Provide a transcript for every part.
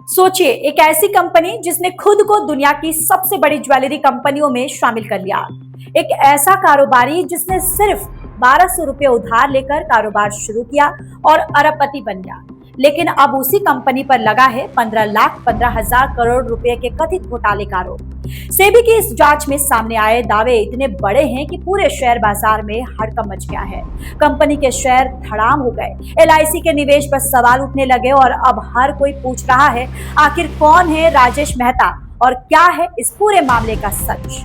सोचिए, एक ऐसी कंपनी जिसने खुद को दुनिया की सबसे बड़ी ज्वेलरी कंपनियों में शामिल कर लिया। एक ऐसा कारोबारी जिसने सिर्फ 1200 रुपये उधार लेकर कारोबार शुरू किया और अरबपति बन गया। लेकिन अब उसी कंपनी पर लगा है 15,15,000 करोड़ रुपए के कथित घोटाले का आरोप। सेबी की इस जांच में सामने आए दावे इतने बड़े हैं कि पूरे शेयर बाजार में हड़कंप मच गया है। कंपनी के शेयर धड़ाम हो गए, एलआईसी के निवेश पर सवाल उठने लगे और अब हर कोई पूछ रहा है, आखिर कौन है राजेश मेहता और क्या है इस पूरे मामले का सच।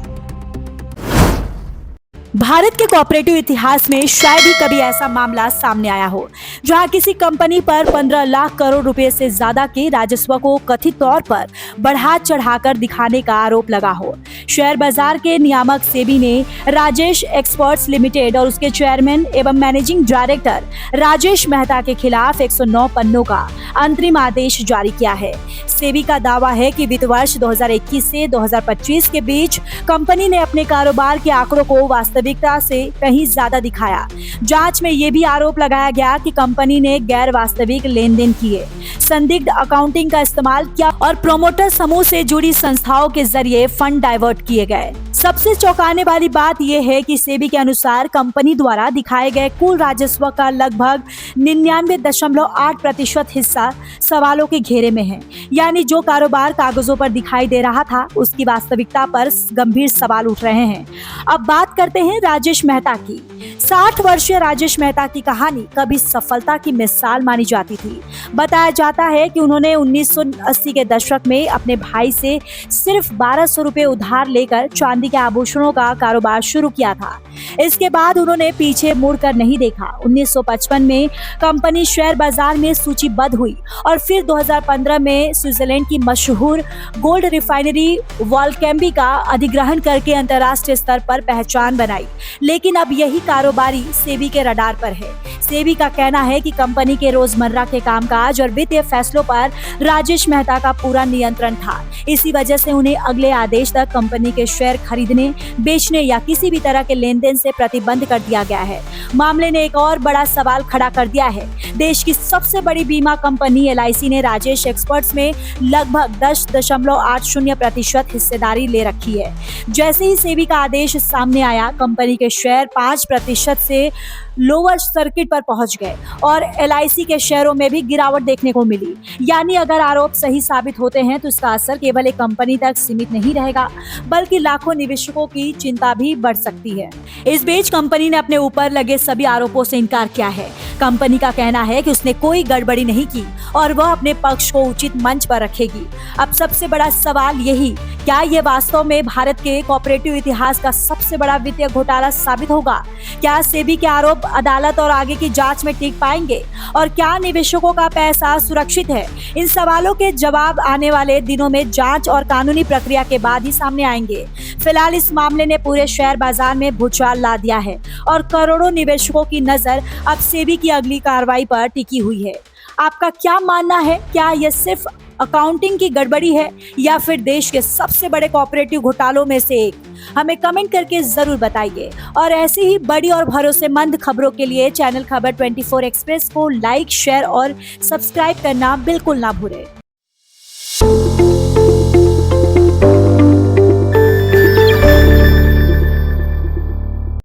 भारत के कोऑपरेटिव इतिहास में शायद ही कभी ऐसा मामला सामने आया हो जहां किसी कंपनी पर 15 लाख करोड़ रुपए से ज्यादा के राजस्व को कथित तौर पर बढ़ा चढ़ाकर दिखाने का आरोप लगा हो। शेयर बाजार के नियामक सेबी ने राजेश एक्सपर्ट्स लिमिटेड और उसके चेयरमैन एवं मैनेजिंग डायरेक्टर राजेश मेहता के खिलाफ 109 पन्नों का अंतरिम आदेश जारी किया है। सेबी का दावा है कि वित्त वर्ष 2021 से 2025 के बीच कंपनी ने अपने कारोबार के आंकड़ों को वास्तविकता से कहीं ज्यादा दिखाया। जांच में ये भी आरोप लगाया गया कि कंपनी ने गैर वास्तविक लेन देन किए, संदिग्ध अकाउंटिंग का इस्तेमाल किया और प्रोमोटर समूह से जुड़ी संस्थाओं के जरिए फंड डाइवर्ट किए गए। सबसे चौंकाने वाली बात यह है कि सेबी के अनुसार कंपनी द्वारा दिखाए गए कुल राजस्व का लगभग 99.8% हिस्सा सवालों के घेरे में है। यानी जो कारोबार कागजों पर दिखाई दे रहा था उसकी वास्तविकता पर गंभीर सवाल उठ रहे हैं। अब बात करते हैं राजेश मेहता की। 60 वर्षीय राजेश मेहता की कहानी कभी सफलता की मिसाल मानी जाती थी। बताया जाता है कि उन्होंने 1980 के दशक में अपने भाई से सिर्फ 1200 रुपये उधार लेकर चांदी के आभूषणों का कारोबार शुरू किया था। इसके बाद उन्होंने पीछे मुड़कर नहीं देखा। 1955 में कंपनी शेयर बाजार में सूचीबद्ध हुई और फिर 2015 में स्विट्जरलैंड की मशहूर गोल्ड रिफाइनरी वॉल्केंबी का अधिग्रहण करके अंतर्राष्ट्रीय स्तर पर पहचान बनाई। लेकिन अब यही कारोबारी सेबी के रडार पर है। सेबी का कहना है कि कंपनी के रोजमर्रा के कामकाज और वित्तीय फैसलों पर राजेश मेहता का पूरा नियंत्रण था। इसी वजह से उन्हें अगले आदेश तक कंपनी के शेयर खरीदने, बेचने या किसी भी तरह के लेन देन से प्रतिबंध कर दिया गया है। मामले ने एक और बड़ा सवाल खड़ा कर दिया है। देश की सबसे बड़ी बीमा कंपनी एलआईसी ने राजेश एक्सपर्ट्स में लगभग 10.80% हिस्सेदारी ले रखी है। जैसे ही सेबी का आदेश सामने आया, कंपनी के शेयर 5% से लोअर सर्किट पर पहुंच गए और एलआईसी के शेयरों में भी गिरावट देखने को मिली। यानी अगर आरोप सही साबित होते हैं तो इसका असर केवल एक कंपनी तक सीमित नहीं रहेगा, बल्कि लाखों निवेशकों की चिंता भी बढ़ सकती है। इस बीच कंपनी ने अपने ऊपर लगे सभी आरोपों से इनकार किया है। कंपनी का कहना है कि उसने कोई गड़बड़ी नहीं की और वह अपने पक्ष को उचित मंच पर रखेगी। अब सबसे बड़ा सवाल यही, क्या ये वास्तव में भारत के कोऑपरेटिव इतिहास का सबसे बड़ा वित्तीय घोटाला साबित होगा? क्या सेबी के आरोप अदालत और आगे की जांच में टिक पाएंगे? और क्या निवेशकों का पैसा सुरक्षित है? इन सवालों के जवाब आने वाले दिनों में जांच और कानूनी प्रक्रिया के बाद ही सामने आएंगे। फिलहाल इस मामले ने पूरे शेयर बाजार में भूचाल ला दिया है और करोड़ों निवेशकों की नजर अब सेबी की अगली कार्रवाई पर टिकी हुई है। आपका क्या मानना है? क्या यह सिर्फ अकाउंटिंग की गड़बड़ी है या फिर देश के सबसे बड़े कोऑपरेटिव घोटालों में से एक? हमें कमेंट करके जरूर बताइए। और ऐसी ही बड़ी और भरोसेमंद खबरों के लिए चैनल खबर 24 एक्सप्रेस को लाइक, शेयर और सब्सक्राइब करना बिल्कुल ना भूलें।